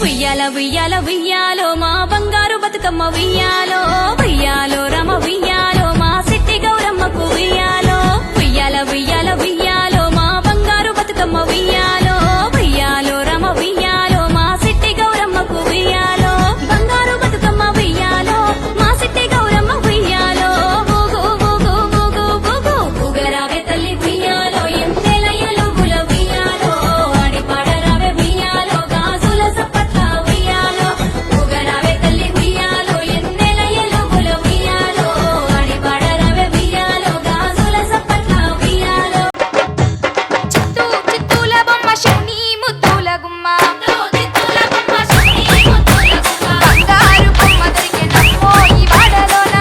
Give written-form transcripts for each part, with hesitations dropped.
ఉయ్యాల ఉయ్యాల ఉయ్యాలో మా బంగారు బతుకమ్మ ఉయ్యాలో ఉయ్యాలో రమ ఉయ్యాలో మా సిట్టి గౌరమ్మకు ఉయ్యాలో ఉయ్యాల ఉయ్యాల ఉయ్యాలో మా బంగారు బతుకమ్మ ఉయ్యాలో ఉయ్యాలో రమ ఉయ్యాలో మా సిట్టి గౌరమ్మకు ఉయ్యాలో బంగారు బతుకమ్మ ఉయ్యాలో మా సిట్టి గౌరమ్మ ఉయ్యాలో ఊగు ఊగు ఊగు ఊగు ఊగరావే తల్లి ఉయ్యాలో ఎంతేల ఎలుగుల ఉయ్యాలో ఆడి పాడరావే ఉయ్యాలో గాజుల సప్పట్ల ఉయ్యాలో ఊగరావే తల్లి ఉయ్యాలో ఎంతేల ఎలుగుల ఉయ్యాలో ఆడి పాడరావే ఉయ్యాలో గాజుల సప్పట్ల ఉయ్యాలో చిత్తూ చిత్తూల బొమ్మ శని ముద్దుల గుమ్మ బంగారు బొమ్మ దొరికెనమ్మో ఈ వాడలోన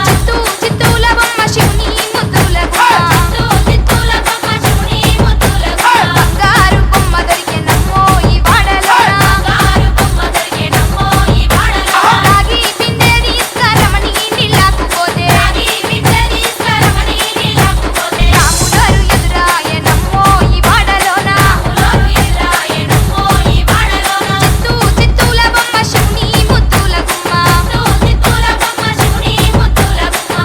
చిత్తూ చిత్తూల బొమ్మ శివుని ముద్దుల గుమ్మ బంగారు బొమ్మ దొరికెనమ్మో ఈ వాడలోన రాగి బిందె తీసుకురమని నీళ్ళకు పోతే రాములోరు ఎదురాయనమ్మో ఈ వాడలోన చిత్తూ చిత్తూల బొమ్మ శివుని ముద్దుల గుమ్మ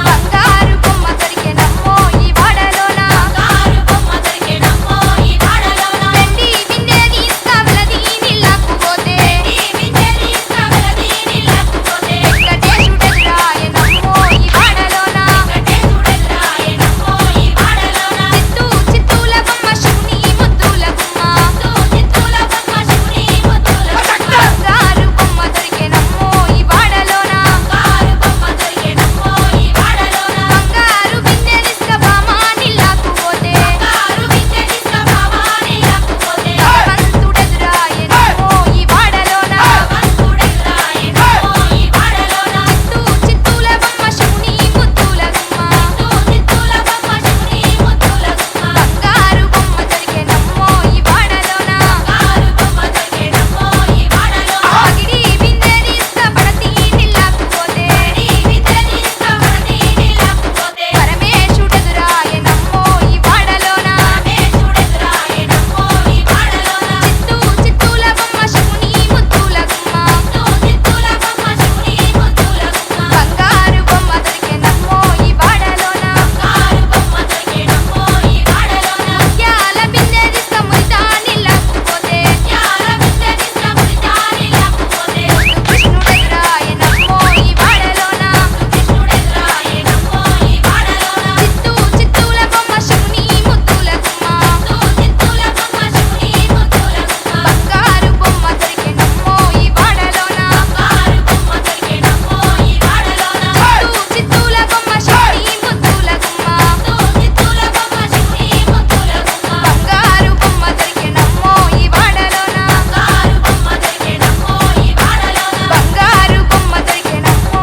బంగారు బొమ్మ దొరికెనమ్మో ఈ వాడలోన వెండి బిందె తీసుకువెళ్ళది నీళ్ళకు పోతే వెంకటేశుడెదురాయనమ్మో ఈ వాడలోన చిత్తూ చిత్తూల బొమ్మ శివుని ముద్దుల గుమ్మ బంగారు బొమ్మ దొరికెనమ్మో ఈ వాడలోన బంగారు బిందె తీసుకురామా నీళ్ళకు పోతే భగవంతుడెదురాయనమ్మో ఈ వాడలోన చిత్తూ చిత్తూల బొమ్మ శివుని ముద్దుల గుమ్మ బంగారు బొమ్మ దొరికెనమ్మో ఈ వాడలోన పగిడి బిందె తీసుకుపడతి నీళ్ళకు పోతే పరమేశుడెదురాయనమ్మో ఈ వాడలోన చిత్తూ చిత్తూల బొమ్మ శివుని ముద్దుల గుమ్మ బంగారు బొమ్మ దొరికెనమ్మో ఈ వాడలోన ముత్యాల బిందె తీసుకుమురితా నీళ్ళకు పోతే కృష్ణుడెదురాయనమ్మో ఈ వాడలోన చిత్తూ చిత్తూల బొమ్మ శివుని ముద్దుల గుమ్మ బంగారు బొమ్మ దొరికెనమ్మో ఈ వాడలోన చిత్తూ చిత్తూల బొమ్మ శివుని ముద్దుల గుమ్మ బంగారు బొమ్మ దొరికెనమ్మో ఈ వాడలోన బంగారు బొమ్మ దొరికెనమ్మో ఈ వాడలోన బంగారు బొమ్మ దొరికెనమ్మో